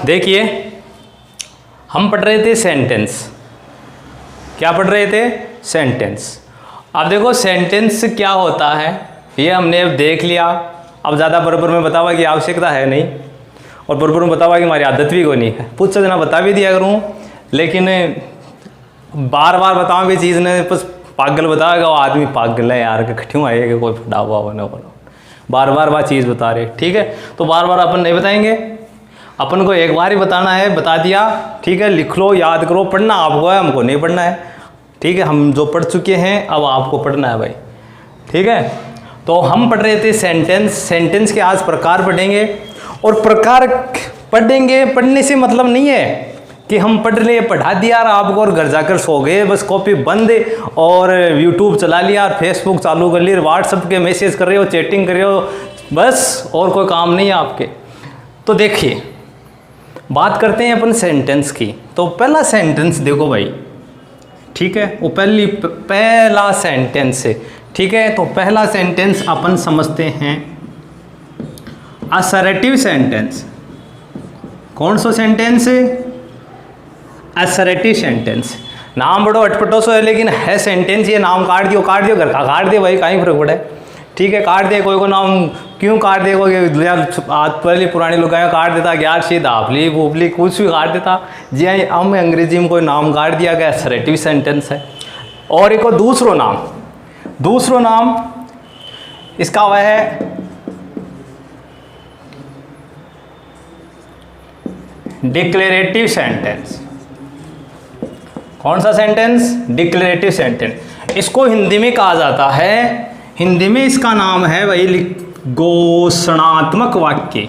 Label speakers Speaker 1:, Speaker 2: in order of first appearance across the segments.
Speaker 1: देखिए हम पढ़ रहे थे सेंटेंस। क्या पढ़ रहे थे? सेंटेंस। अब देखो सेंटेंस क्या होता है ये हमने अब देख लिया। अब ज़्यादा बराबर में बतावा की आवश्यकता है नहीं, और बराबर में बतावा कि हमारी आदत भी कोई नहीं है। पूछ से जना बता भी दिया करूँ, लेकिन बार बार बताऊँ भी चीज़ ने बस पागल बताएगा, वो आदमी पागल है यार, क्यों आएगा कोई डावा होने वाला, बार बार चीज़ बता रहे। ठीक है, तो बार बार अपन नहीं बताएंगे, अपन को एक बार ही बताना है, बता दिया। ठीक है, लिख लो, याद करो, पढ़ना आपको है, हमको नहीं पढ़ना है। ठीक है, हम जो पढ़ चुके हैं अब आपको पढ़ना है भाई। ठीक है, तो हम पढ़ रहे थे सेंटेंस। सेंटेंस के आज प्रकार पढ़ेंगे, और प्रकार पढ़ेंगे, पढ़ने से मतलब नहीं है कि हम पढ़ रहे पढ़ा दिया आपको और घर जाकर सो गए, बस कॉपी बंद और यूट्यूब चला लिया, फेसबुक चालू कर लिया, व्हाट्सएप के मैसेज कर रहे हो, चैटिंग कर रहे हो, बस और कोई काम नहीं है आपके। तो देखिए बात करते हैं अपन सेंटेंस की। तो पहला सेंटेंस देखो भाई, ठीक है, वो पहला सेंटेंस है। ठीक है, तो पहला सेंटेंस अपन समझते हैं असर्टिव सेंटेंस। कौन सा सेंटेंस है? Assertive sentence. नाम बड़ो अटपटो सो है, लेकिन है सेंटेंस। ये नाम काट दियो घर का काट दियो भाई, कहीं फर्क पड़ा है। ठीक है, काट दे, कोई को नाम क्यों काट दे, आज पहले पुराने लोग काट देता, ग्यार शी दापली भूपली कुछ भी काट देता जी। हम अंग्रेजी में कोई नाम काट दिया गया, असर्टिव सेंटेंस है। और एक दूसरो नाम इसका वह है डिक्लेरेटिव सेंटेंस। कौन सा सेंटेंस? Declarative sentence. इसको हिंदी में कहा जाता है, हिंदी में इसका नाम है वही घोषणात्मक वाक्य।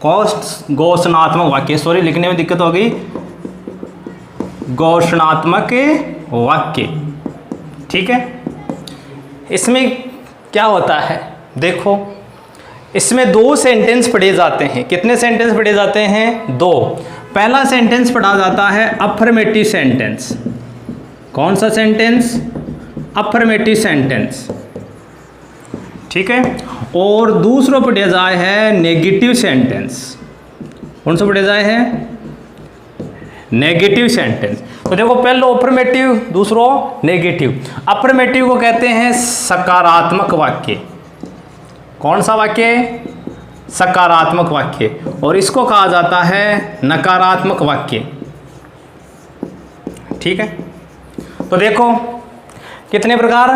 Speaker 1: घोषणात्मक वाक्य, सॉरी लिखने में दिक्कत हो गई, घोषणात्मक वाक्य। ठीक है, इसमें क्या होता है देखो, इसमें दो सेंटेंस पढ़े जाते हैं। कितने सेंटेंस पढ़े जाते हैं? दो। पहला सेंटेंस पढ़ा जाता है अफर्मेटिव सेंटेंस। कौन सा सेंटेंस? Affirmative sentence. ठीक है, और दूसरा पढ़ा जाए है नेगेटिव सेंटेंस। कौन सा पढ़ा जाए है? Negative sentence. तो देखो पहलो अफर्मेटिव, दूसरो नेगेटिव। अफर्मेटिव को कहते हैं सकारात्मक वाक्य। कौन सा वाक्य? सकारात्मक वाक्य। और इसको कहा जाता है नकारात्मक वाक्य। ठीक है, तो देखो कितने प्रकार।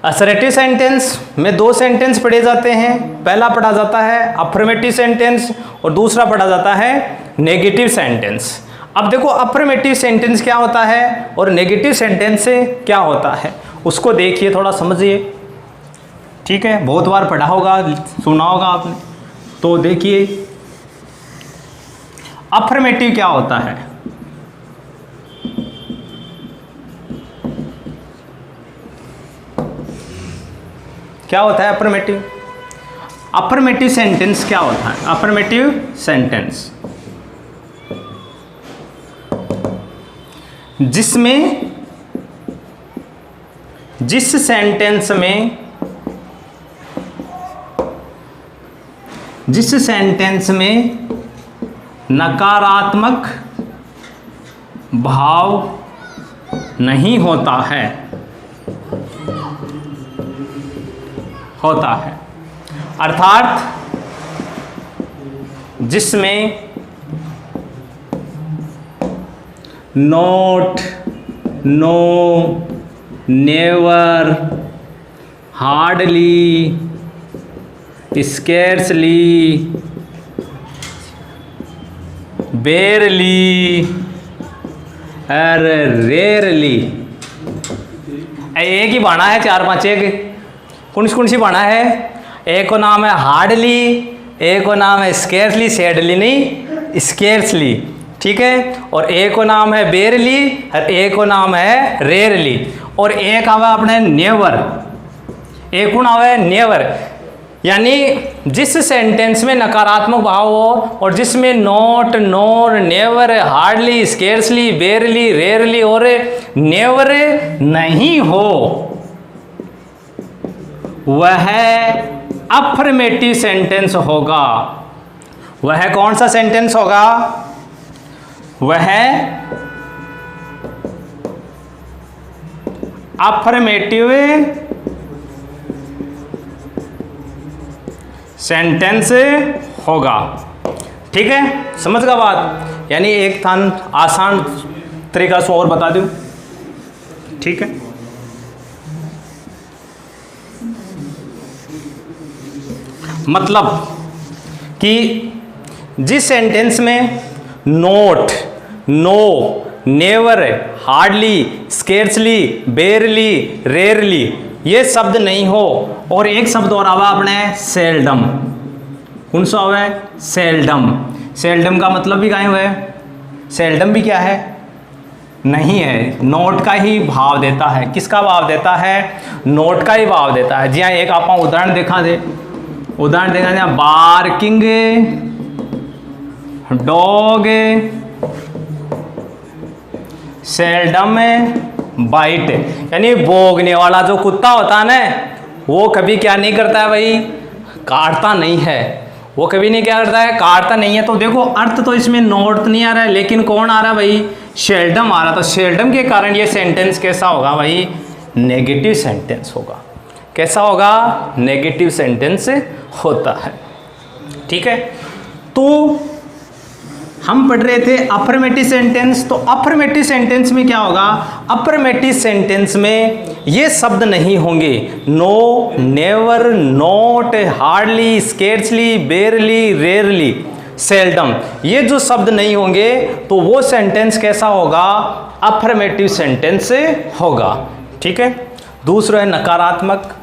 Speaker 1: असर्टिव सेंटेंस में दो सेंटेंस पढ़े जाते हैं। पहला पढ़ा जाता है अफर्मेटिव सेंटेंस और दूसरा पढ़ा जाता है नेगेटिव सेंटेंस। अब देखो अफर्मेटिव सेंटेंस क्या होता है और नेगेटिव सेंटेंस से क्या होता है, उसको देखिए, थोड़ा समझिए। ठीक है, बहुत बार पढ़ा होगा, सुना होगा आपने। तो देखिए अफर्मेटिव क्या होता है। क्या होता है अफर्मेटिव? अफर्मेटिव सेंटेंस क्या होता है? अफर्मेटिव सेंटेंस जिसमें जिस सेंटेंस में नकारात्मक भाव नहीं होता है अर्थात जिसमें not, no, never, hardly, scarcely, barely और रेयरली। एक ही बाना है, चार पांच एक कौन सी बाना है। एक को नाम है हार्डली, एक को नाम है स्केर्सली, सैडली नहीं, स्केर्सली। ठीक है, और एक को नाम है बेरली और एक को नाम है रेयरली। और एक आवा अपने नेवर, एक कौन आवा है नेवर। यानी जिस सेंटेंस में नकारात्मक भाव हो और जिसमें not, NOR, never, hardly, scarcely, barely, rarely और नेवर नहीं हो, वह अफर्मेटिव सेंटेंस होगा। वह कौन सा सेंटेंस होगा? वह अफर्मेटिव सेंटेंस होगा। ठीक है, समझ गया बात? यानी एक था आसान तरीका से और बता दूं। ठीक है, मतलब कि जिस सेंटेंस में not, no, never, hardly, scarcely, barely, rarely ये शब्द नहीं हो और एक शब्द और आवा अपने सेल्डम। कौन सा हुआ है? सेल्डम। सेल्डम का मतलब भी क्या है? सेल्डम भी क्या है? नहीं है, नोट का ही भाव देता है। किसका भाव देता है? नोट का ही भाव देता है। जी हाँ, एक आप उदाहरण देखा दे, उदाहरण देखा जाए, बार्किंग डॉग सेल्डम बाइट, यानी भौंकने वाला जो कुत्ता होता है ना, वो कभी क्या नहीं करता है भाई? काटता नहीं है। वो कभी नहीं क्या करता है? काटता नहीं है। तो देखो अर्थ तो इसमें नोट नहीं आ रहा है, लेकिन कौन आ रहा है भाई? सेल्डम आ रहा। तो सेल्डम के कारण ये सेंटेंस कैसा होगा भाई? नेगेटिव सेंटेंस होगा। कैसा होगा? नेगेटिव सेंटेंस होता है। ठीक है, तो हम पढ़ रहे थे अफर्मेटिव सेंटेंस। तो अफर्मेटिव सेंटेंस में क्या होगा? अफर्मेटिव सेंटेंस में ये शब्द नहीं होंगे। No, never, not, hardly, scarcely, barely, rarely, seldom, ये जो शब्द नहीं होंगे तो वो सेंटेंस कैसा होगा? अफर्मेटिव सेंटेंस होगा। ठीक है, दूसरा है नकारात्मक।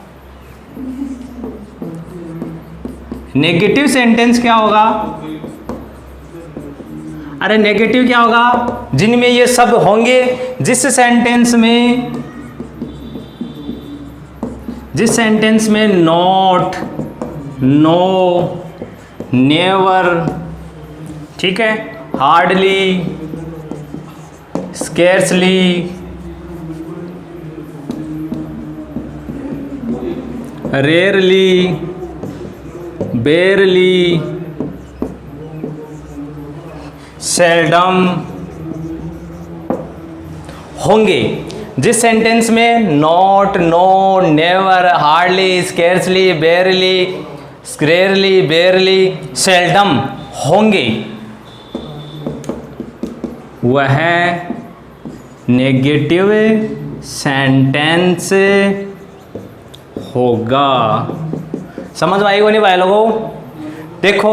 Speaker 1: नेगेटिव सेंटेंस क्या होगा? अरे नेगेटिव क्या होगा? जिनमें ये शब्द होंगे, जिस सेंटेंस में नॉट, नो, नेवर, ठीक है, hardly, scarcely, rarely, barely, seldom होंगे। जिस सेंटेंस में not, no, never, hardly, scarcely, barely, rarely, barely, seldom होंगे, वह नेगेटिव सेंटेंस होगा। समझ में आएगा नहीं भाई लोगों? देखो,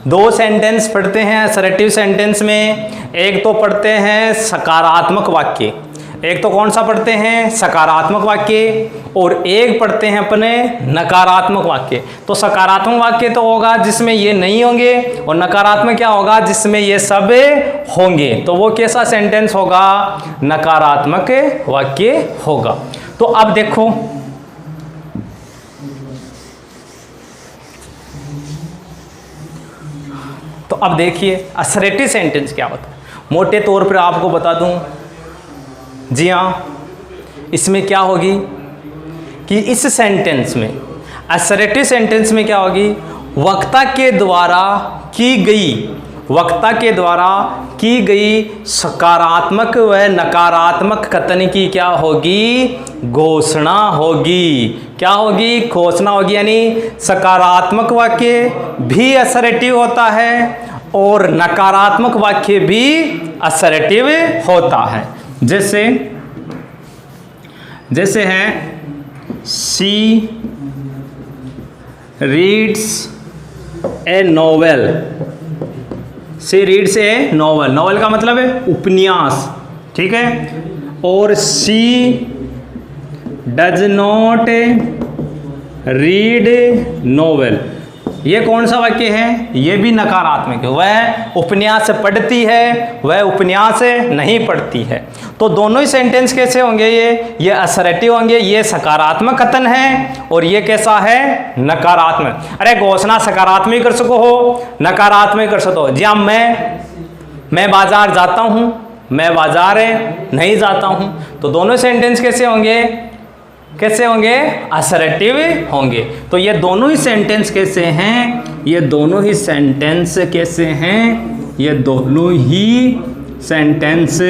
Speaker 1: दो सेंटेंस पढ़ते हैं असर्टिव सेंटेंस में। एक तो पढ़ते हैं सकारात्मक वाक्य, एक तो कौन सा पढ़ते हैं? सकारात्मक वाक्य, और एक पढ़ते हैं अपने नकारात्मक वाक्य। तो सकारात्मक वाक्य तो होगा जिसमें ये नहीं होंगे, और नकारात्मक क्या होगा? जिसमें ये सब होंगे। तो वो कैसा सेंटेंस होगा? नकारात्मक वाक्य होगा। तो अब देखो, तो अब देखिए असर्टिव सेंटेंस क्या होता है। मोटे तौर पर आपको बता दूं, जी हाँ, इसमें क्या होगी कि इस सेंटेंस में, असर्टिव सेंटेंस में क्या होगी? वक्ता के द्वारा की गई सकारात्मक व नकारात्मक कथन की क्या होगी? घोषणा होगी। क्या होगी? घोषणा होगी। यानी सकारात्मक वाक्य भी असर्टिव होता है और नकारात्मक वाक्य भी असर्टिव होता है। जैसे है she reads A novel. She reads A novel, novel का मतलब है उपन्यास, ठीक है। और she does not read novel, ये कौन सा वाक्य है? ये भी नकारात्मक है। वह उपन्यास पढ़ती है, वह उपन्यास नहीं पढ़ती है। तो दोनों ही सेंटेंस कैसे होंगे? ये असर्टिव होंगे। ये सकारात्मक कथन है और ये कैसा है? नकारात्मक। अरे घोषणा सकारात्मक कर सको हो, नकारात्मक कर सको। जी हाँ, मैं बाजार जाता हूँ, मैं बाजार नहीं जाता हूँ। तो दोनों सेंटेंस कैसे होंगे? कैसे होंगे? असर्टिव होंगे। तो ये दोनों ही सेंटेंस कैसे हैं? ये दोनों ही सेंटेंस कैसे हैं? ये दोनों ही सेंटेंस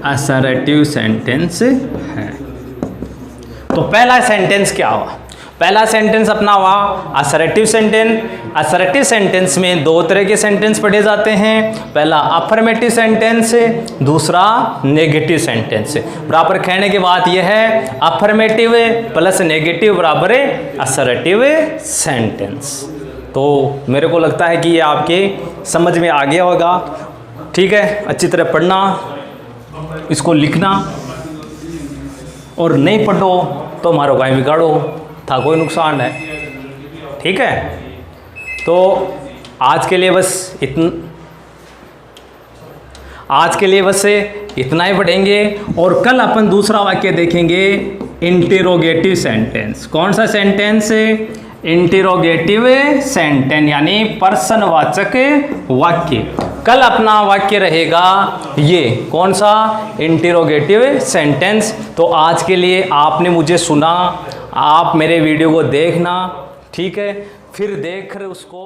Speaker 1: असर्टिव सेंटेंस हैं। तो पहला सेंटेंस क्या हुआ? पहला सेंटेंस अपना हुआ असर्टिव सेंटेंस। असर्टिव सेंटेंस में दो तरह के सेंटेंस पढ़े जाते हैं, पहला अफर्मेटिव सेंटेंस, दूसरा नेगेटिव सेंटेंस। बराबर कहने की बात यह है अफर्मेटिव प्लस नेगेटिव बराबर असर्टिव सेंटेंस। तो मेरे को लगता है कि ये आपके समझ में आ गया होगा। ठीक है, अच्छी तरह पढ़ना, इसको लिखना, और नहीं पढ़ो तो मारो गाय बिगाड़ो, था कोई नुकसान है। ठीक है, तो आज के लिए बस इतना ही पढ़ेंगे। और कल अपन दूसरा वाक्य देखेंगे, इंटेरोगेटिव सेंटेंस। कौन सा सेंटेंस? इंटेरोगेटिव सेंटेंस, यानी प्रश्नवाचक वाक्य। कल अपना वाक्य रहेगा ये, कौन सा? Interrogative sentence. तो आज के लिए आपने मुझे सुना, आप मेरे वीडियो को देखना, ठीक है, फिर देख कर उसको